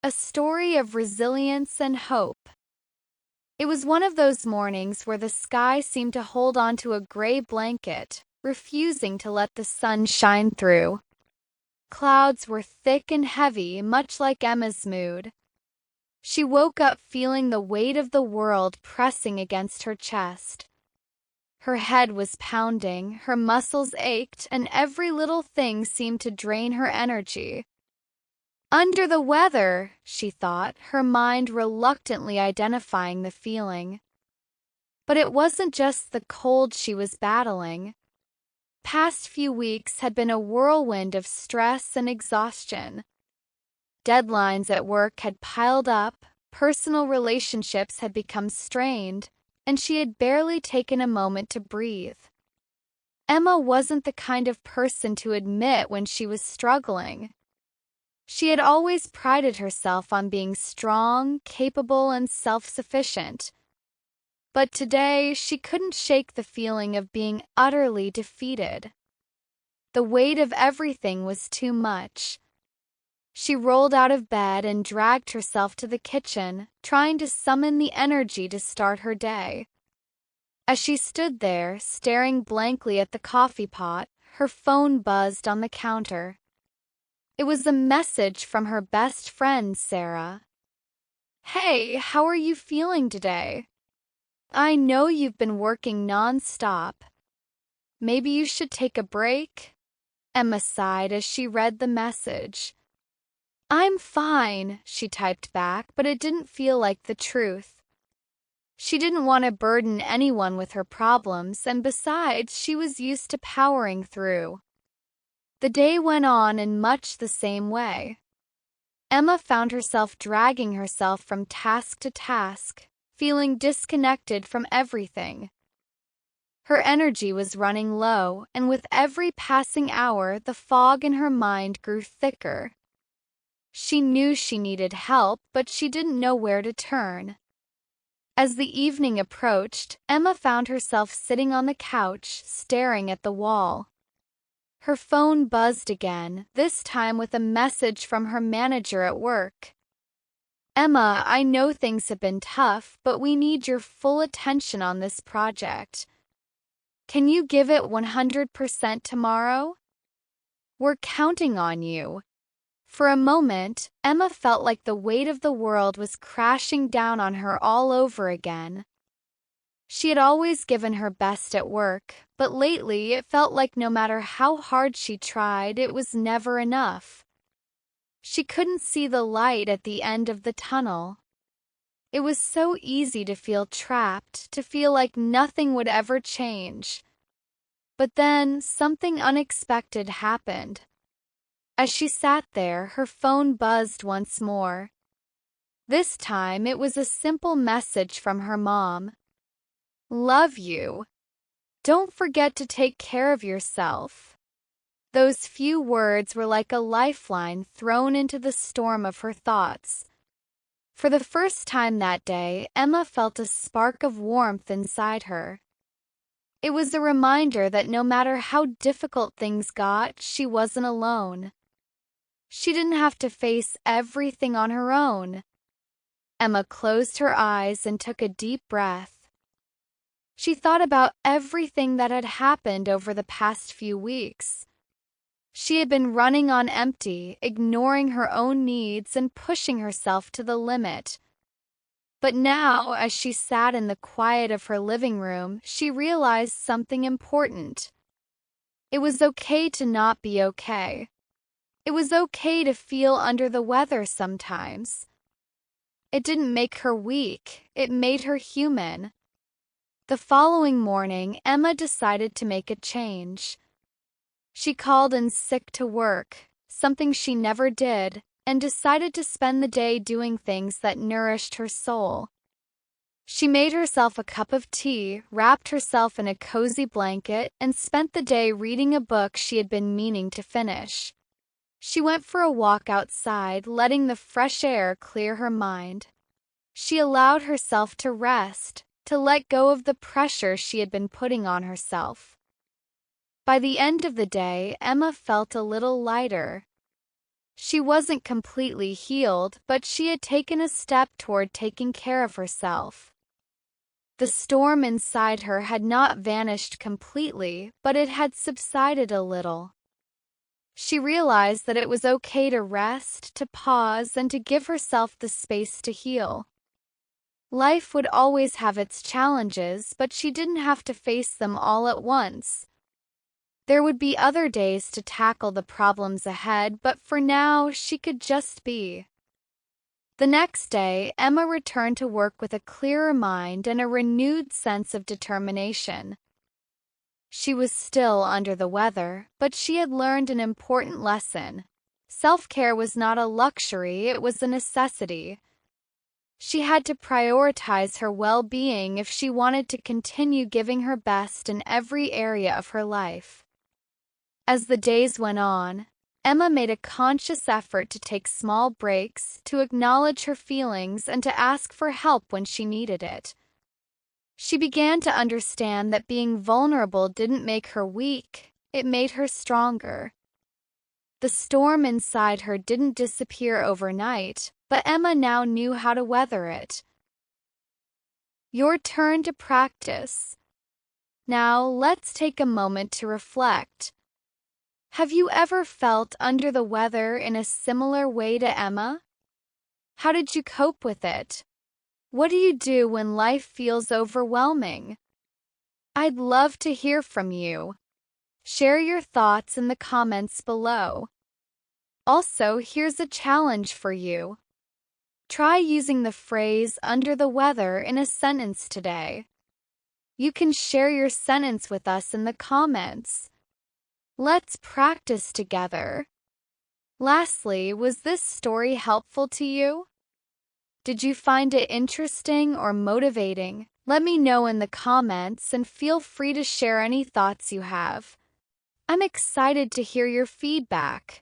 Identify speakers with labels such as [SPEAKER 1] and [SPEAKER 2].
[SPEAKER 1] A story of resilience and hope. It was one of those mornings where the sky seemed to hold onto a gray blanket, refusing to let the sun shine through. Clouds were thick and heavy, much like Emma's mood. She woke up feeling the weight of the world pressing against her chest. Her head was pounding, her muscles ached, and every little thing seemed to drain her energy. Under the weather, she thought, her mind reluctantly identifying the feeling. But it wasn't just the cold she was battling. Past few weeks had been a whirlwind of stress and exhaustion. Deadlines at work had piled up, personal relationships had become strained, and she had barely taken a moment to breathe. Emma wasn't the kind of person to admit when she was struggling. She had always prided herself on being strong, capable, and self-sufficient. But today, she couldn't shake the feeling of being utterly defeated. The weight of everything was too much. She rolled out of bed and dragged herself to the kitchen, trying to summon the energy to start her day. As she stood there, staring blankly at the coffee pot, her phone buzzed on the counter. It was a message from her best friend, Sarah. "Hey, how are you feeling today? I know you've been working non-stop. Maybe you should take a break?" Emma sighed as she read the message. "I'm fine," she typed back, but it didn't feel like the truth. She didn't want to burden anyone with her problems, and besides, she was used to powering through. The day went on in much the same way. Emma found herself dragging herself from task to task, feeling disconnected from everything. Her energy was running low, and with every passing hour, the fog in her mind grew thicker. She knew she needed help, but she didn't know where to turn. As the evening approached, Emma found herself sitting on the couch, staring at the wall. Her phone buzzed again, this time with a message from her manager at work. "Emma, I know things have been tough, but we need your full attention on this project. Can you give it 100% tomorrow? We're counting on you." For a moment, Emma felt like the weight of the world was crashing down on her all over again. She had always given her best at work, but lately it felt like no matter how hard she tried, it was never enough. She couldn't see the light at the end of the tunnel. It was so easy to feel trapped, to feel like nothing would ever change. But then something unexpected happened. As she sat there, her phone buzzed once more. This time it was a simple message from her mom. "Love you. Don't forget to take care of yourself." Those few words were like a lifeline thrown into the storm of her thoughts. For the first time that day, Emma felt a spark of warmth inside her. It was a reminder that no matter how difficult things got, she wasn't alone. She didn't have to face everything on her own. Emma closed her eyes and took a deep breath. She thought about everything that had happened over the past few weeks. She had been running on empty, ignoring her own needs and pushing herself to the limit. But now, as she sat in the quiet of her living room, she realized something important. It was okay to not be okay. It was okay to feel under the weather sometimes. It didn't make her weak, it made her human. The following morning, Emma decided to make a change. She called in sick to work, something she never did, and decided to spend the day doing things that nourished her soul. She made herself a cup of tea, wrapped herself in a cozy blanket, and spent the day reading a book she had been meaning to finish. She went for a walk outside, letting the fresh air clear her mind. She allowed herself to rest, to let go of the pressure she had been putting on herself. By the end of the day, Emma felt a little lighter. She wasn't completely healed, but she had taken a step toward taking care of herself. The storm inside her had not vanished completely, but it had subsided a little. She realized that it was okay to rest, to pause, and to give herself the space to heal. Life would always have its challenges, but she didn't have to face them all at once. There would be other days to tackle the problems ahead, but for now, she could just be. The next day, Emma returned to work with a clearer mind and a renewed sense of determination. She was still under the weather, but she had learned an important lesson. Self-care was not a luxury, it was a necessity. She had to prioritize her well-being if she wanted to continue giving her best in every area of her life. As the days went on, Emma made a conscious effort to take small breaks, to acknowledge her feelings, and to ask for help when she needed it. She began to understand that being vulnerable didn't make her weak, it made her stronger. The storm inside her didn't disappear overnight, but Emma now knew how to weather it. Your turn to practice. Now, let's take a moment to reflect. Have you ever felt under the weather in a similar way to Emma? How did you cope with it? What do you do when life feels overwhelming? I'd love to hear from you. Share your thoughts in the comments below. Also, here's a challenge for you. Try using the phrase "under the weather" in a sentence today. You can share your sentence with us in the comments. Let's practice together. Lastly, was this story helpful to you? Did you find it interesting or motivating? Let me know in the comments and feel free to share any thoughts you have. I'm excited to hear your feedback.